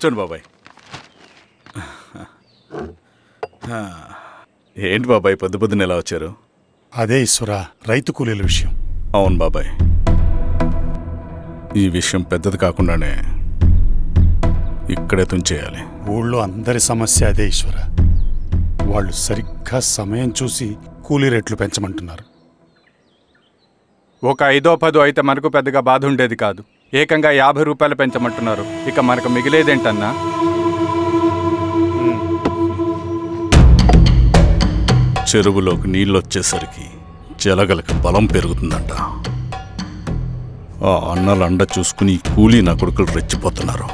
కూర్చోండి బాబాయ్. ఏంటి బాబాయ్ పొద్దున ఎలా వచ్చారు? అదే ఈశ్వర, రైతు కూలీల విషయం. అవును బాబాయ్, ఈ విషయం పెద్దది కాకుండానే ఇక్కడే తుంచేయాలి. ఊళ్ళో అందరి సమస్య అదే ఈశ్వర. వాళ్ళు సరిగ్గా సమయం చూసి కూలీ రేట్లు పెంచమంటున్నారు. ఒక 5-10 అయితే మనకు పెద్దగా బాధ ఉండేది కాదు. ఏకంగా 50 రూపాయలు పెంచమంటున్నారు. ఇక మనకు మిగిలేదేంటన్నా? చెరువులోకి నీళ్ళు వచ్చేసరికి జలగలకు బలం పెరుగుతుందంట. ఆ అన్నల అండ చూసుకుని కూలీ నా కొడుకులు రెచ్చిపోతున్నారు.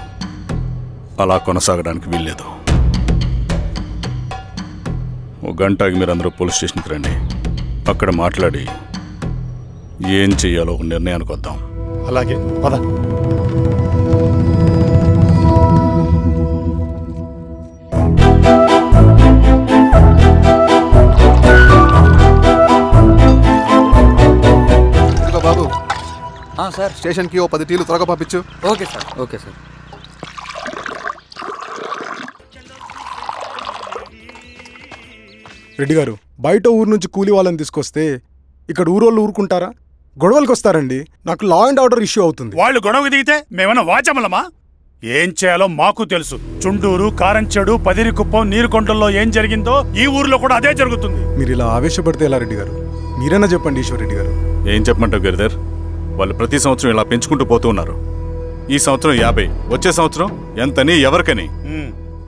అలా కొనసాగడానికి వీల్లేదు. ఓ గంటకి మీరందరూ పోలీస్ స్టేషన్కి రండి. అక్కడ మాట్లాడి ఏం చెయ్యాలో ఒక నిర్ణయానికి వద్దాం. అలాగే పద. బాబు సార్, స్టేషన్కి ఓ 10 టీలు త్వరగా పంపించు. Okay sir. Okay sir. Reddy గారు, బయట ఊరు నుంచి కూలీ వాళ్ళని తీసుకొస్తే ఇక్కడ ఊరోళ్ళు ఊరుకుంటారా? గొడవలకు వస్తారండి. నాకు లా అండ్ ఆర్డర్ ఇష్యూ అవుతుంది. వాళ్ళు గొడవకు దిగితే మేమన్నా వాచమలమా? ఏం చేయాలో మాకు తెలుసు. చుండూరు, కారంచెడు, పదిరికుప్పం, నీరుకొండల్లో ఏం జరిగిందో ఈ ఊర్లో కూడా అదే జరుగుతుంది. మీరు ఇలా ఆవేశపడితే ఎలా రెడ్డి గారు? మీరైనా చెప్పండి ఈశ్వర్ రెడ్డి గారు. ఏం చెప్పమంటావు గిరిధర్? వాళ్ళు ప్రతి సంవత్సరం ఇలా పెంచుకుంటూ పోతూ ఉన్నారు. ఈ సంవత్సరం 50, వచ్చే సంవత్సరం ఎంతని ఎవరికని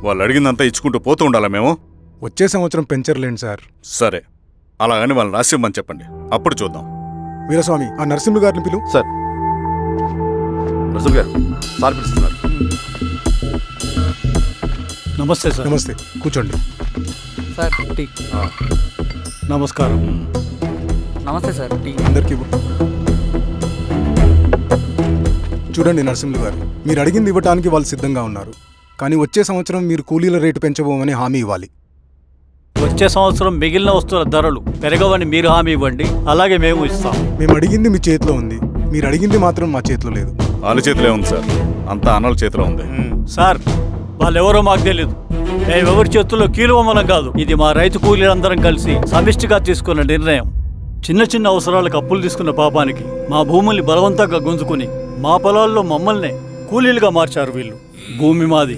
వాళ్ళు అడిగిందంతా ఇచ్చుకుంటూ పోతూ ఉండాలా మేము? వచ్చే సంవత్సరం పెంచర్లేండి సార్. సరే, అలాగని వాళ్ళని రాసిమ్మని చెప్పండి, అప్పుడు చూద్దాం. వీరస్వామి, ఆ నరసింహ గారిని పిలువు. సార్, నరసింహ గారు సార్ పిలుస్తున్నారు. నమస్తే సార్. నమస్తే, కూర్చోండి సార్. టీ. నమస్కారం. నమస్తే సార్. టీ అందరికీ చూడండి నరసింహులు గారు, మీరు అడిగింది ఇవ్వటానికి వాళ్ళు సిద్ధంగా ఉన్నారు. కానీ వచ్చే సంవత్సరం మీరు కూలీల రేటు పెంచబోమని హామీ ఇవ్వాలి. వచ్చే సంవత్సరం మిగిలిన వస్తువుల ధరలు పెరగవని మీరు హామీ ఇవ్వండి, అలాగే మేము ఇస్తాం. మేము అడిగింది మీ చేతిలో ఉంది, మీరు అడిగింది మాత్రం మా చేతిలో లేదు. వాళ్ళ చేతిలో ఉంది సార్, అంతా అన్నల చేతిలో ఉంది. సార్, వాళ్ళెవరో మాకు తెలియదు. మేమెవరి చేతుల్లో కీలువమనం కాదు. ఇది మా రైతు కూలీలందరం కలిసి సమిష్టిగా తీసుకున్న నిర్ణయం. చిన్న చిన్న అవసరాలకు అప్పులు తీసుకున్న పాపానికి మా భూముల్ని బలవంతంగా గుంజుకుని మా పొలాల్లో మమ్మల్నే కూలీలుగా మార్చారు వీళ్ళు. భూమి మాది,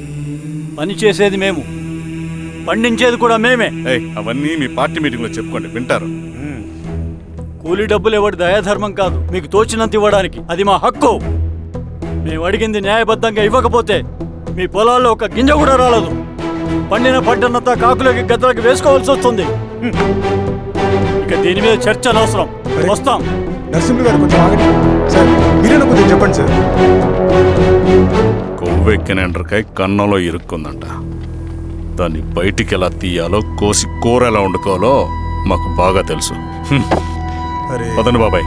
పని చేసేది మేము, పండించేది కూడా మేమే. అవన్నీ మీ పార్టీ మీటింగ్ లో చెప్పుకోండి, వింటారు. కూలీ డబ్బులు ఎవరి దయాధర్మం కాదు, మీకు తోచినంత ఇవ్వడానికి అది మా హక్కు. మేము అడిగింది న్యాయబద్ధంగా ఇవ్వకపోతే మీ పొలాల్లో ఒక గింజ కూడా రాలదు. పండిన పంటనంతా కాకులకి గద్దలకి వేసుకోవాల్సి వస్తుంది. ఇక దీని మీద చర్చ అనవసరం. వస్తాం. నరసింహ గారు కొంచెం ఆగండి సార్. మీరైనా కొంచెం చెప్పండి సార్. కొవ్వెక్కిన ఎండ్రకాయ కన్నంలో ఇరుక్కుందంట. దాన్ని బయటికి ఎలా తీయాలో, కోసి కూర ఎలా వండుకోవాలో మాకు బాగా తెలుసు. పదండి బాబాయ్.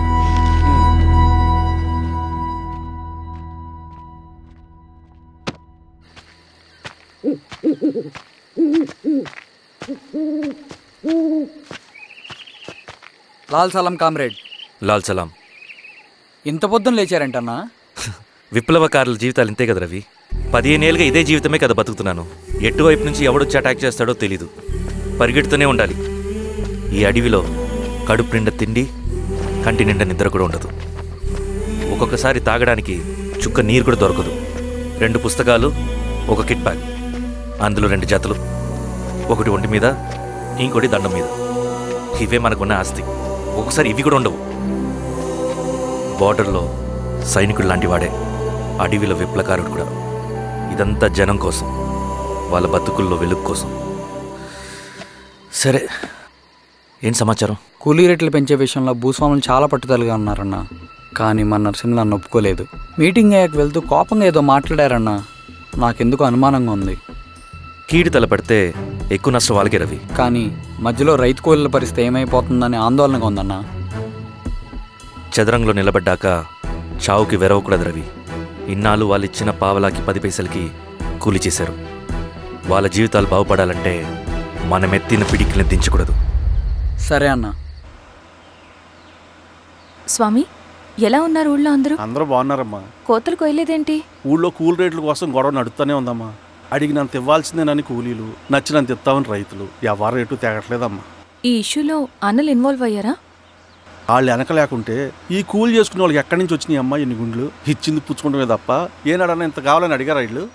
లాల్ సలాం కామ్రేడ్. లాల్ సలాం. ఇంత పొద్దున లేచారంటన్నా? విప్లవకారుల జీవితాలు ఇంతే కదా రవి. 15 ఏళ్ళుగా ఇదే జీవితమే కదా బతుకుతున్నాను. ఎటువైపు నుంచి ఎవడొచ్చి అటాక్ చేస్తాడో తెలీదు. పరిగెడుతూనే ఉండాలి. ఈ అడవిలో కడుపు నిండా తిండి, కంటి నిండా నిద్ర కూడా ఉండదు. ఒక్కొక్కసారి తాగడానికి చుక్క నీరు కూడా దొరకదు. 2 పుస్తకాలు, ఒక కిట్ బ్యాగ్, అందులో 2 జతలు, ఒకటి ఒంటి మీద, ఇంకోటి దండం మీద. ఇవే మనకున్న ఆస్తి. ఒక్కొక్కసారి ఇవి కూడా ఉండవు. బార్డర్లో సైనికుడు లాంటి వాడే, అడవిలో విప్లవకారుడు కూడా. ఇదంతా జనం కోసం, వాళ్ళ బతుకుల్లో వెలుగు కోసం. సరే, ఏం సమాచారం? కూలీ రేట్లు పెంచే విషయంలో భూస్వాములు చాలా పట్టుదలగా ఉన్నారన్నా. కానీ మన నరసింహ నన్ను ఒప్పుకోలేదు. మీటింగ్ అయ్యాక వెళ్తూ కోపంగా ఏదో మాట్లాడారన్నా. నాకెందుకు అనుమానంగా ఉంది. కీడు తలపడితే ఎక్కువ నష్టం వాళ్ళకే రవి. కానీ మధ్యలో రైతు కూలీల పరిస్థితి ఏమైపోతుందని ఆందోళనగా ఉందన్నా. చదరంగంలో నిలబడ్డాక చావుకి వెరవకూడదు రవి. ఇన్నాళ్ళు వాళ్ళు ఇచ్చిన పావలాకి 10 పైసలకి కూలి చేశారు. వాళ్ళ జీవితాలు బాగుపడాలంటే మనమెత్తిన పిడికిని దించకూడదు. సరే అన్నా. స్వామి, ఎలా ఉన్నారు ఊళ్ళో అందరూ? అందరూ బాగున్నారమ్మా. కోతలు కొయ్యలేదేంటి? ఊళ్ళో కూలి రేట్ల కోసం గొడవ నడుస్తూనే ఉందమ్మా. అడిగినంత ఇవ్వాల్సిందేనని కూలీలు, నచ్చినంత ఇస్తామని రైతులు. ఎవరు రేటు తేగట్లేదమ్మా. ఈ ఇష్యూలో అన్నలు ఇన్వాల్వ్ అయ్యారా? వాళ్ళు వెనక లేకుంటే ఈ కూలి చేసుకునే వాళ్ళకి ఎక్కడి నుంచి వచ్చినాయి అమ్మా ఎన్ని గుండ్లు? ఇచ్చింది పుచ్చుకుంటమే తప్ప ఏనాడన్నా ఇంత కావాలని అడిగారు వీళ్ళు.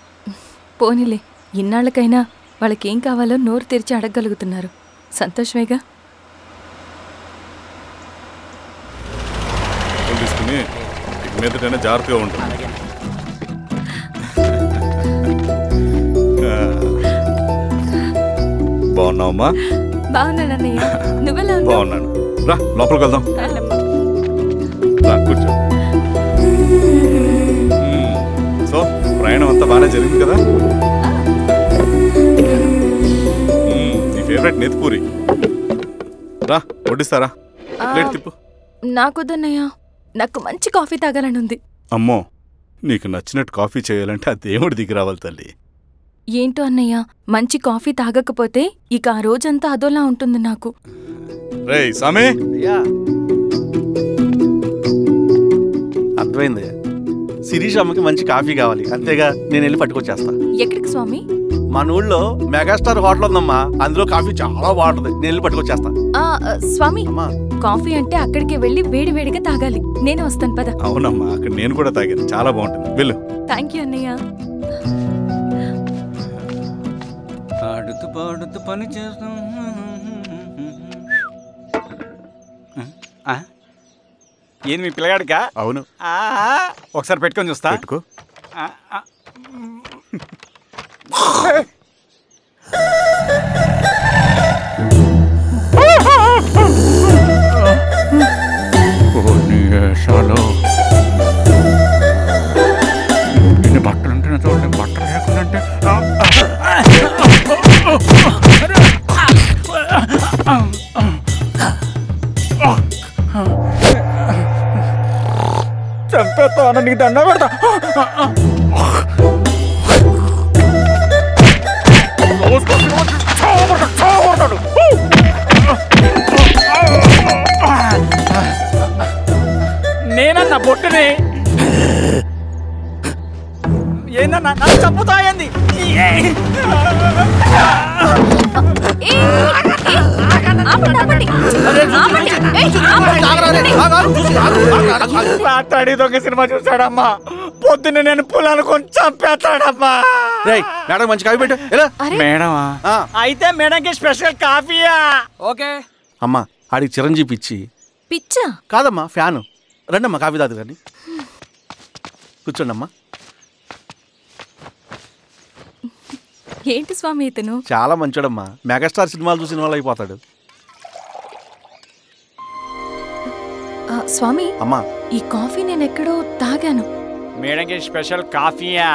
పోనీలే, ఇన్నాళ్ళకైనా వాళ్ళకేం కావాలో నోరు తెరిచి అడగగలుగుతున్నారు. సంతోషమేగా. తీసుకుని మీదటైనా జాగ్రత్తగా ఉంటుంది. బాగున్నావమ్మా? బాగున్నానన్నయ్య, నువ్వెలా ఉన్నావు? బాగున్నాను. రా లోపలికి వెళ్దాం. రా కూర్చో. సో ప్రయాణం అంతా బాగానే జరిగింది కదా? నీ ఫేవరెట్ నెత్తిపూరి. రా వడ్డిస్తారా? ప్లేట్ తిప్పు. నాకొద్దన్నయ్య, నాకు మంచి కాఫీ తాగాలని ఉంది. అమ్మో, నీకు నచ్చినట్టు కాఫీ చేయాలంటే ఆ దేవుడి దిగి రావాలి తల్లి. ఏంటో అన్నయ్య, మంచి కాఫీ తాగకపోతే ఇక ఆ రోజంతా అదోలా ఉంటుంది నాకు. రేయ్ సామే, అర్థమైంది. శిరీష్ అమ్మకి మంచి కాఫీ కావాలి, అంతేగా నేను వెళ్ళి పట్టుకొచ్చేస్తా. ఎక్కడికి స్వామి? మన ఊళ్ళో మెగాస్టార్ హోటల్ ఉందమ్మా, అందులో కాఫీ చాలా బాగుంటుంది. నేను వెళ్ళి పట్టుకొచ్చేస్తా. స్వామి, కాఫీ అంటే అక్కడికి వెళ్ళి వేడి వేడిగా తాగాలి. నేను వస్తాను పద. అవునమ్మా, అక్కడ నేను కూడా తాగాను, చాలా బాగుంటుంది. వెళ్ళు. థ్యాంక్ యూ అన్నయ్య. ఆడుతూ పాడుతూ పని చేస్తాం. ఏంది మీ పిల్లగాడికా? అవును. ఒకసారి పెట్టుకొని చూస్తా. పెట్టుకో. ఎన్ని బట్టలు ఉంటే చూడండి, బట్టలు లేకుండా చంపేస్తాను, నీకు దండ పెడతా. నేనన్నా బొట్టుని ఏందన్నా నన్ను చంపుతాయంది. మాట్లాడి దొంగ సినిమా చూసాడమ్మా. పొద్దున్న నేను పొలాన్ని కొంచెం చంపేస్తాడమ్మా. మేడం మంచి కాఫీ పెట్టు. మేడమా? అయితే మేడంకి స్పెషల్ కాఫీయా? ఓకే అమ్మా. ఆడికి చిరంజీవి పిచ్చి. పిచ్చా? కాదమ్మా, ఫ్యాను. రండమ్మా కాఫీ తాదు రండి. కూర్చోండి అమ్మా. ఏంటి స్వామి ఇతను? చాలా మంచోడమ్మా. మెగాస్టార్ సినిమాలు చూసిన వాళ్ళు అయిపోతాడు. స్వామి అమ్మా, ఈ కాఫీ నేను ఎక్కడో తాగాను. మేడంకి స్పెషల్ కాఫీయా?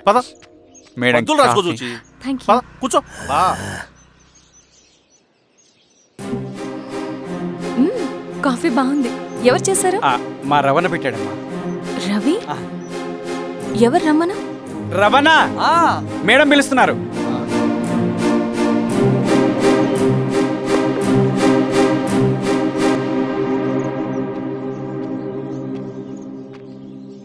పద మేడం రాసుకో చూచి. కూర్చో. కాఫీ బాగుంది. ఎవరు చేశారు? మా రవణ పెట్టాడమ్మా. రవి? ఎవరు రమ్మను? రవణ మేడం పిలుస్తున్నారు.